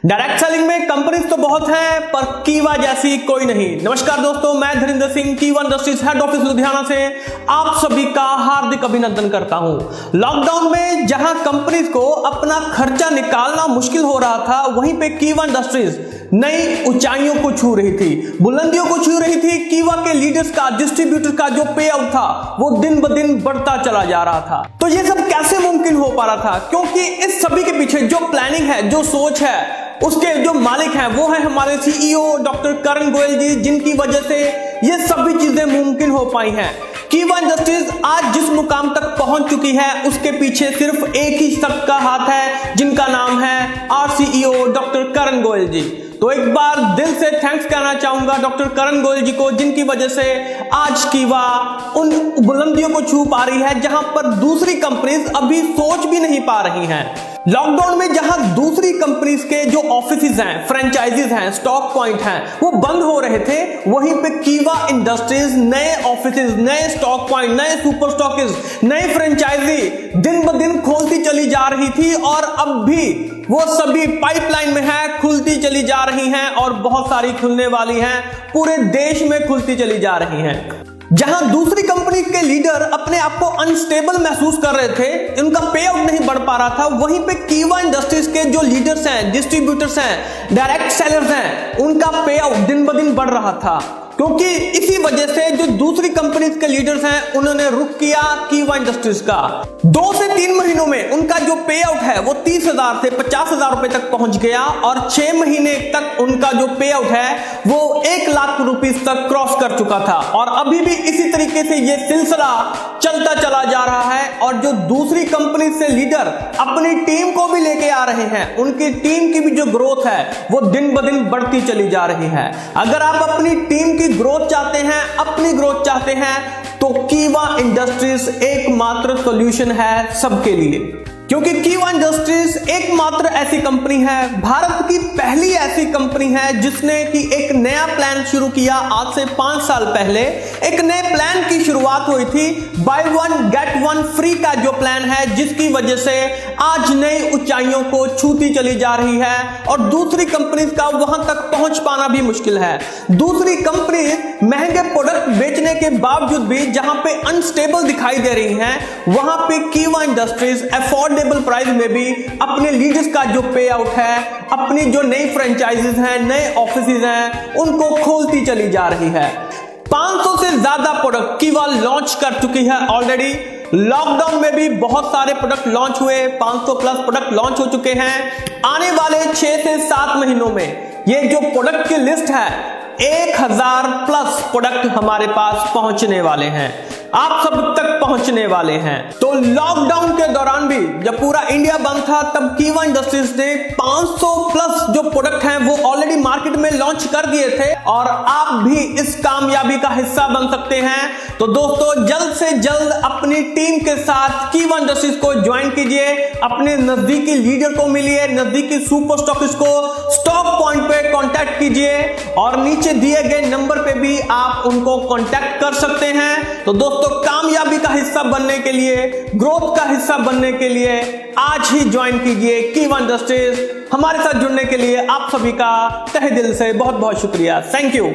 Direct selling में companies तो बहुत हैं पर कीवा जैसी कोई नहीं। नमस्कार दोस्तों, मैं धीरेन्द्र सिंह कीवा इंडस्ट्रीज हेड ऑफिस लुधियाना से आप सभी का हार्दिक अभिनंदन करता हूं। लॉकडाउन में जहां कंपनीज को अपना खर्चा निकालना मुश्किल हो रहा था, वहीं पे कीवा इंडस्ट्रीज नई ऊंचाइयों को छू रही थी, बुलंदियों को छू रही थी। कीवा के लीडर्स का, डिस्ट्रीब्यूटर का जो पे आउट था वो दिन ब दिन बढ़ता चला जा रहा था। तो ये सब कैसे मुमकिन हो पा रहा था? क्योंकि इस सभी के पीछे जो प्लानिंग है, जो सोच है, उसके जो मालिक हैं वो है हमारे सीईओ डॉक्टर करण गोयल जी, जिनकी वजह से ये सभी चीजें मुमकिन हो पाई हैं। कीवा इंडस्ट्रीज आज जिस मुकाम तक पहुंच चुकी है, उसके पीछे सिर्फ एक ही शख्स का हाथ है, जिनका नाम है आर सीईओ डॉक्टर करण गोयल जी। तो एक बार दिल से थैंक्स कहना चाहूंगा डॉक्टर करण गोयल जी को, जिनकी वजह से आज कीवा उन बुलंदियों को छू पा रही है जहां पर दूसरी कंपनीज अभी सोच भी नहीं पा रही हैं। लॉकडाउन में जहां दूसरी कंपनीज के जो ऑफिसेज हैं, फ्रेंचाइजीज हैं, स्टॉक पॉइंट हैं, वो बंद हो रहे थे, वहीं पे कीवा इंडस्ट्रीज नए ऑफिसेज, नए स्टॉक पॉइंट, नए सुपर स्टॉकिज, नए फ्रेंचाइजी दिन ब दिन खोलती चली जा रही थी और अब भी वो सभी पाइपलाइन में है, खुलती चली जा रही हैं और बहुत सारी खुलने वाली हैं, पूरे देश में खुलती चली जा रही हैं। जहां दूसरी कंपनी के लीडर अपने आप को अनस्टेबल महसूस कर रहे थे, उनका पे आउट नहीं बढ़ पा रहा था, वहीं पे कीवा इंडस्ट्रीज के जो लीडर्स हैं, डिस्ट्रीब्यूटर्स हैं, डायरेक्ट सेलर्स हैं, उनका पे आउट दिन ब दिन बढ़ रहा था। क्योंकि इसी वजह से जो दूसरी कंपनीज के लीडर्स हैं, उन्होंने रुख किया कीवा इंडस्ट्रीज का। 2 से 3 महीनों में उनका जो पे आउट है वो 30,000 से 50,000 रुपए तक पहुंच गया और 6 महीने तक उनका जो पे आउट है वो 1 लाख रुपीस तक क्रॉस कर चुका था। और अभी भी इसी तरीके से ये सिलसिला चलता चला जा रहा है और जो दूसरी कंपनी से लीडर अपनी टीम को भी लेके आ रहे हैं, उनकी टीम की भी जो ग्रोथ है वो दिन ब दिन बढ़ती चली जा रही है। अगर आप अपनी टीम की ग्रोथ चाहते हैं, अपनी ग्रोथ चाहते हैं, तो कीवा इंडस्ट्रीज एकमात्र सॉल्यूशन है सबके लिए। क्योंकि कीवा इंडस्ट्रीज एकमात्र ऐसी कंपनी है, भारत की पहली ऐसी कंपनी है जिसने कि एक नया प्लान शुरू किया। आज से 5 साल पहले एक नए प्लान की शुरुआत हुई थी, by one get one free का जो प्लान है, जिसकी वजह से आज नई ऊंचाइयों को छूती चली जा रही है और दूसरी कंपनी का वहां तक पहुंच पाना भी मुश्किल है। दूसरी कंपनी महंगे प्रोडक्ट बेचने के बावजूद भी जहां पे अनस्टेबल दिखाई दे रही हैं, वहां पे कीवा इंडस्ट्रीज अफोर्डेबल प्राइस में भी अपने लीडर्स का जो पे आउट है, अपनी जो नई फ्रेंचाइजीज हैं, नए ऑफिसेज हैं, उनको खोलती चली जा रही है। 500 से ज्यादा प्रोडक्ट कीवा लॉन्च कर चुकी है ऑलरेडी। लॉकडाउन में भी बहुत सारे प्रोडक्ट लॉन्च हुए, 500 प्लस प्रोडक्ट लॉन्च हो चुके हैं। आने वाले 6 से 7 महीनों में ये जो प्रोडक्ट की लिस्ट है, 1000 प्लस प्रोडक्ट हमारे पास पहुंचने वाले हैं, आप सब तक पहुंचने वाले हैं। तो लॉकडाउन के दौरान भी जब पूरा इंडिया बंद था, तब कीवा इंडस्ट्रीज ने 500 प्लस जो प्रोडक्ट हैं वो ऑलरेडी मार्केट में लॉन्च कर दिए थे और आप भी इस कामयाबी का हिस्सा बन सकते हैं। तो दोस्तों, जल्द से जल्द अपनी टीम के साथ कीवा इंडस्ट्रीज को ज्वाइन कीजिए, अपने नजदीकी लीडर को मिलिए, नजदीकी सुपर स्टॉकिस्ट को स्टॉक पॉइंट पे कांटेक्ट कीजिए और नीचे दिए गए नंबर पे भी आप उनको कांटेक्ट कर सकते हैं। तो दोस्तों, कामयाबी का हिस्सा बनने के लिए, ग्रोथ का हिस्सा बनने के लिए आज ही ज्वाइन कीजिए कीवा इंडस्ट्रीज। हमारे साथ जुड़ने के लिए आप सभी का तहे दिल से बहुत बहुत शुक्रिया। Thank you.